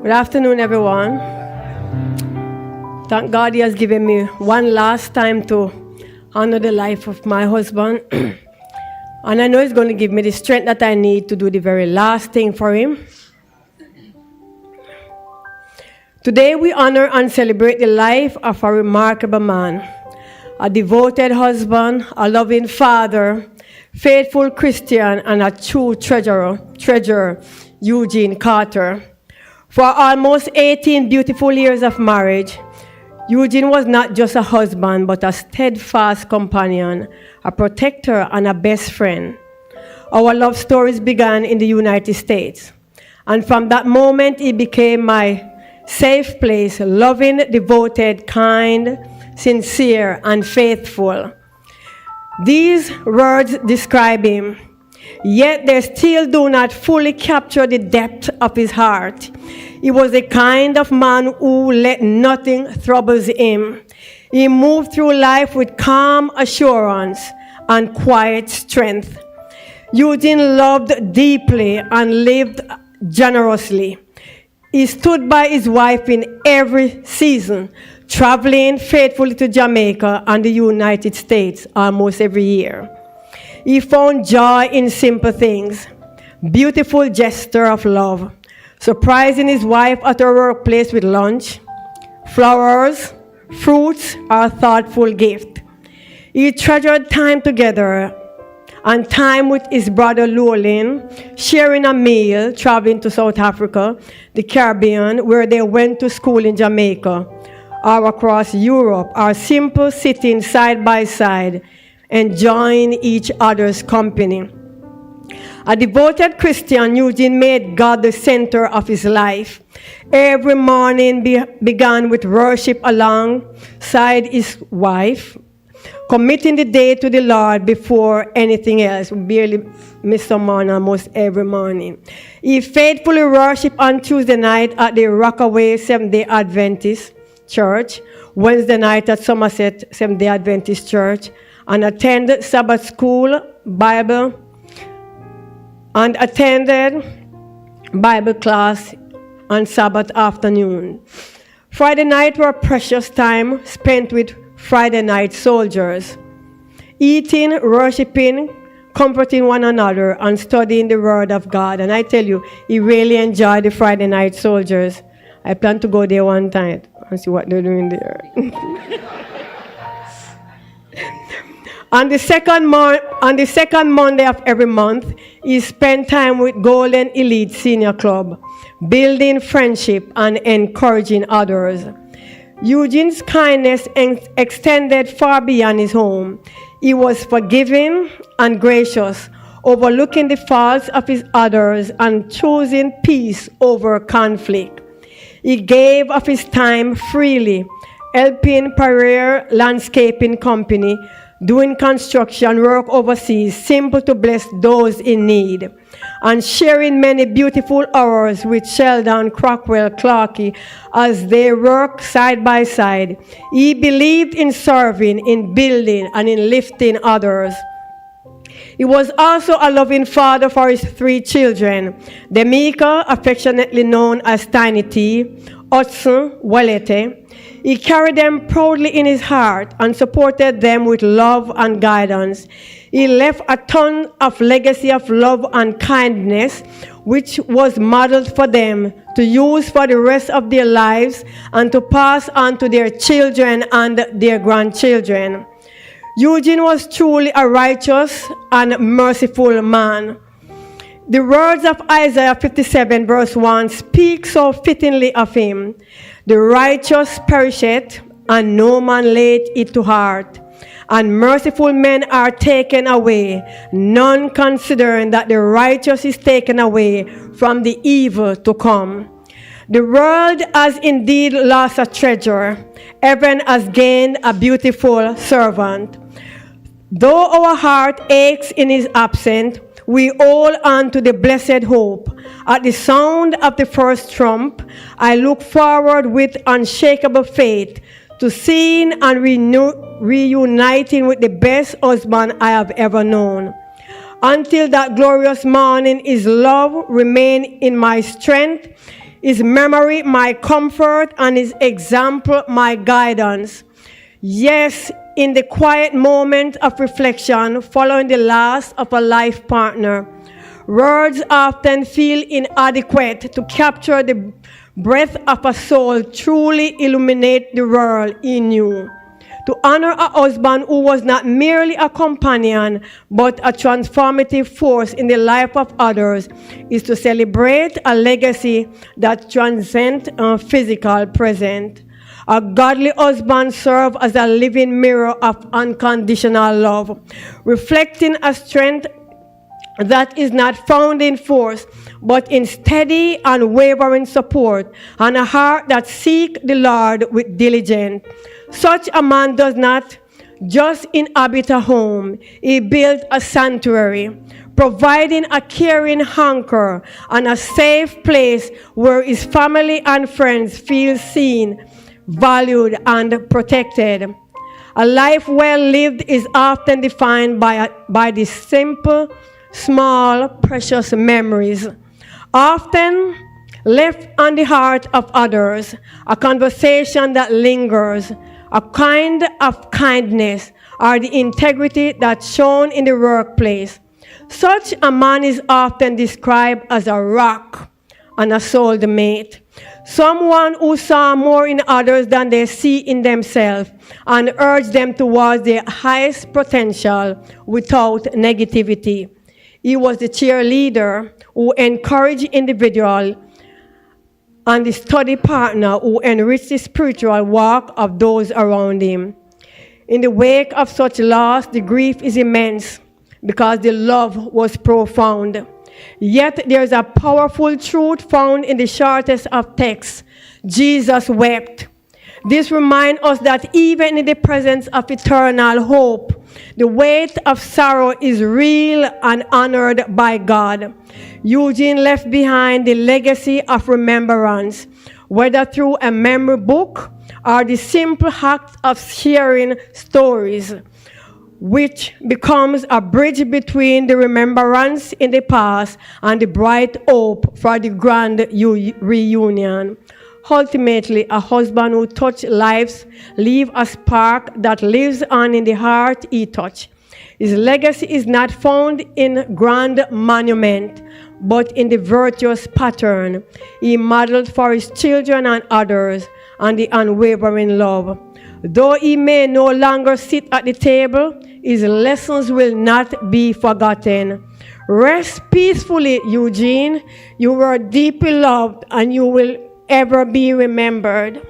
Good afternoon, everyone. Thank God He has given me one last time to honor the life of my husband. And I know He's going to give me the strength that I need to do the very last thing for Him. Today we honor and celebrate the life of a remarkable man, a devoted husband, a loving father, faithful Christian, and a true treasurer, Eugene Carter. For almost 18 beautiful years of marriage, Eugene was not just a husband, but a steadfast companion, a protector, and a best friend. Our love stories began in the United States. And from that moment, he became my safe place, loving, devoted, kind, sincere, and faithful. These words describe him, yet they still do not fully capture the depth of his heart. He was the kind of man who let nothing trouble him. He moved through life with calm assurance and quiet strength. Eugene loved deeply and lived generously. He stood by his wife in every season, traveling faithfully to Jamaica and the United States almost every year. He found joy in simple things, beautiful gesture of love, surprising his wife at her workplace with lunch, flowers, fruits, or a thoughtful gift. He treasured time together and time with his brother Llewellyn, sharing a meal, traveling to South Africa, the Caribbean, where they went to school in Jamaica, or across Europe, or simple sitting side by side, enjoying each other's company. A devoted Christian, Eugene made God the center of his life. Every morning began with worship alongside his wife, committing the day to the Lord before anything else. We barely miss a morning almost every morning. He faithfully worshiped on Tuesday night at the Rockaway Seventh-day Adventist Church, Wednesday night at Somerset Seventh-day Adventist Church, and attended Sabbath school, attended Bible class on Sabbath afternoon. Friday night were a precious time spent with Friday night soldiers, eating, worshiping, comforting one another, and studying the Word of God. And I tell you, he really enjoyed the Friday night soldiers. I plan to go there one time and see what they're doing there. On the second Monday of every month, he spent time with Golden Elite Senior Club, building friendship and encouraging others. Eugene's kindness extended far beyond his home. He was forgiving and gracious, overlooking the faults of his others and choosing peace over conflict. He gave of his time freely, helping Parier Landscaping Company, doing construction work overseas, simple to bless those in need, and sharing many beautiful hours with Sheldon Crockwell Clarkey as they work side by side. He believed in serving, in building, and in lifting others. He was also a loving father for his 3 children, Demika, affectionately known as Tiny T, Hudson, Walete. He carried them proudly in his heart and supported them with love and guidance. He left a ton of legacy of love and kindness, which was modeled for them to use for the rest of their lives and to pass on to their children and their grandchildren. Eugene was truly a righteous and merciful man. The words of Isaiah 57 verse 1 speak so fittingly of him. The righteous perisheth, and no man laid it to heart. And merciful men are taken away, none considering that the righteous is taken away from the evil to come. The world has indeed lost a treasure. Heaven has gained a beautiful servant. Though our heart aches in his absence, we hold on to the blessed hope. At the sound of the first trump, I look forward with unshakable faith to seeing and reuniting with the best husband I have ever known. Until that glorious morning, his love remain in my strength, His memory my comfort, and his example my guidance. Yes, in the quiet moment of reflection following the loss of a life partner, words often feel inadequate to capture the breath of a soul truly illuminate the world in you. To honor a husband who was not merely a companion, but a transformative force in the life of others is to celebrate a legacy that transcends physical present. A godly husband serves as a living mirror of unconditional love, reflecting a strength that is not found in force, but in steady, unwavering support, and a heart that seeks the Lord with diligence. Such a man does not just inhabit a home, he builds a sanctuary, providing a caring anchor and a safe place where his family and friends feel seen, valued, and protected. A life well lived is often defined by the simple, small, precious memories, often left on the heart of others, a conversation that lingers, a kind of kindness, or the integrity that's shown in the workplace. Such a man is often described as a rock and a soulmate, someone who saw more in others than they see in themselves and urged them towards their highest potential without negativity. He was the cheerleader who encouraged individuals and the study partner who enriched the spiritual walk of those around him. In the wake of such loss, the grief is immense because the love was profound. Yet there is a powerful truth found in the shortest of texts. Jesus wept. This reminds us that even in the presence of eternal hope, the weight of sorrow is real and honored by God. Eugene left behind the legacy of remembrance, whether through a memory book or the simple act of sharing stories, which becomes a bridge between the remembrance in the past and the bright hope for the grand reunion. Ultimately, a husband who touched lives leaves a spark that lives on in the heart he touched. His legacy is not found in grand monument, but in the virtuous pattern he modeled for his children and others, and the unwavering love. Though he may no longer sit at the table, his lessons will not be forgotten. Rest peacefully, Eugene. You were deeply loved, and you will ever be remembered.